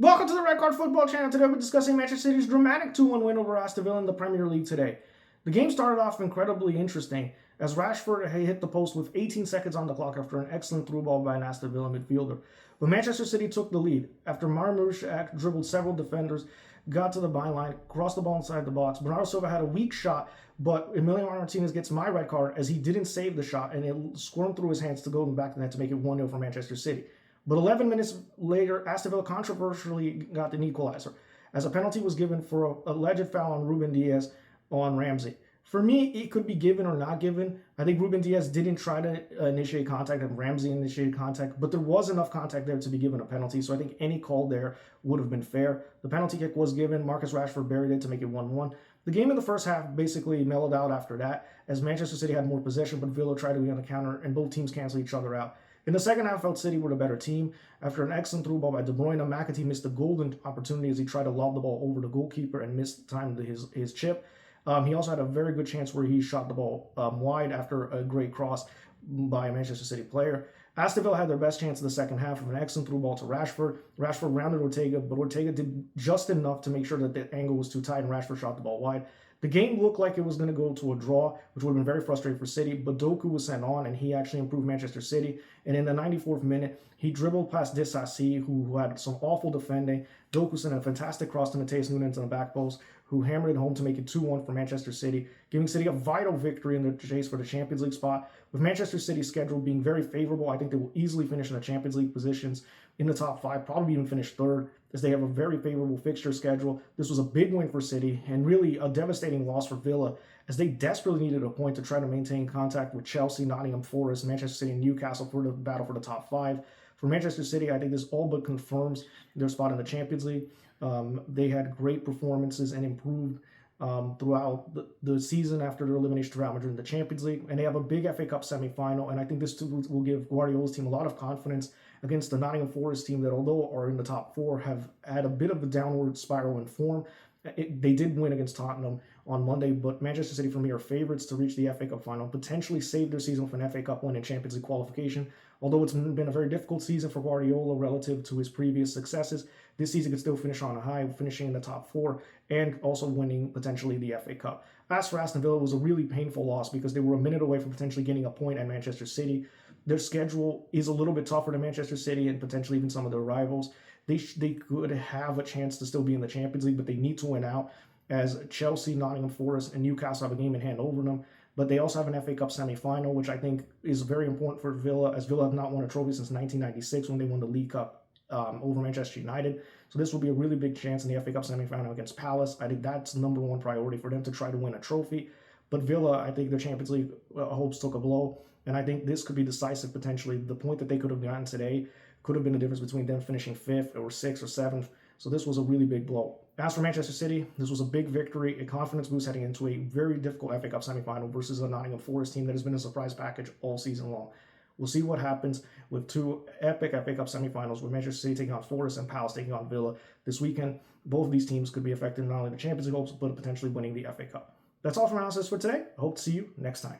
Welcome to the Red Card Football Channel. Today we're discussing Manchester City's dramatic 2-1 win over Aston Villa in the Premier League today. The game started off incredibly interesting as Rashford hit the post with 18 seconds on the clock after an excellent through ball by an Aston Villa midfielder. But Manchester City took the lead after Marmoush dribbled several defenders, got to the byline, crossed the ball inside the box. Bernardo Silva had a weak shot, but Emiliano Martinez gets my red card as he didn't save the shot and it squirmed through his hands to go in the back of the net to make it 1-0 for Manchester City. But 11 minutes later, Aston Villa controversially got an equalizer, as a penalty was given for an alleged foul on Ruben Diaz on Ramsey. For me, it could be given or not given. I think Ruben Diaz didn't try to initiate contact and Ramsey initiated contact, but there was enough contact there to be given a penalty, so I think any call there would have been fair. The penalty kick was given. Marcus Rashford buried it to make it 1-1. The game in the first half basically mellowed out after that, as Manchester City had more possession, but Villa tried to be on the counter, and both teams canceled each other out. In the second half, felt City were the better team. After an excellent through ball by De Bruyne, McAtee missed a golden opportunity as he tried to lob the ball over the goalkeeper and missed time to his chip. He also had a very good chance where he shot the ball wide after a great cross by a Manchester City player. Aston Villa had their best chance in the second half from an excellent through ball to Rashford. Rashford rounded Ortega, but Ortega did just enough to make sure that the angle was too tight and Rashford shot the ball wide. The game looked like it was going to go to a draw, which would have been very frustrating for City, but Doku was sent on, and he actually improved Manchester City. And in the 94th minute, he dribbled past Disasi, who had some awful defending. Doku sent a fantastic cross to Matheus Nunes on the back post, who hammered it home to make it 2-1 for Manchester City, giving City a vital victory in the chase for the Champions League spot. With Manchester City's schedule being very favorable, I think they will easily finish in the Champions League positions in the top 5, probably even finish 3rd, as they have a very favorable fixture schedule. This was a big win for City and really a devastating loss for Villa, as they desperately needed a point to try to maintain contact with Chelsea, Nottingham Forest, Manchester City, and Newcastle for the battle for the top 5. For Manchester City, I think this all but confirms their spot in the Champions League. They had great performances and improved throughout the season after their elimination to Real Madrid in the Champions League. And they have a big FA Cup semi-final, and I think this will give Guardiola's team a lot of confidence against the Nottingham Forest team that, although are in the top 4, have had a bit of a downward spiral in form. They did win against Tottenham on Monday, but Manchester City for me are favorites to reach the FA Cup final, potentially save their season for an FA Cup win and Champions League qualification. Although it's been a very difficult season for Guardiola relative to his previous successes, this season could still finish on a high, finishing in the top 4 and also winning potentially the FA Cup. As for Aston Villa, it was a really painful loss because they were a minute away from potentially getting a point at Manchester City. Their schedule is a little bit tougher than Manchester City and potentially even some of their rivals. They could have a chance to still be in the Champions League, but they need to win out, as Chelsea, Nottingham Forest, and Newcastle have a game in hand over them. But they also have an FA Cup semi-final, which I think is very important for Villa, as Villa have not won a trophy since 1996 when they won the League Cup over Manchester United. So this will be a really big chance in the FA Cup semi-final against Palace. I think that's number 1 priority for them to try to win a trophy. But Villa, I think their Champions League hopes took a blow, and I think this could be decisive potentially. The point that they could have gotten today could have been the difference between them finishing 5th or 6th or 7th. So this was a really big blow. As for Manchester City, this was a big victory, a confidence boost heading into a very difficult FA Cup semi-final versus a Nottingham Forest team that has been a surprise package all season long. We'll see what happens with 2 epic FA Cup semi-finals, with Manchester City taking on Forest and Palace taking on Villa this weekend. Both of these teams could be affected not only the Champions League hopes, but potentially winning the FA Cup. That's all from analysis for today. I hope to see you next time.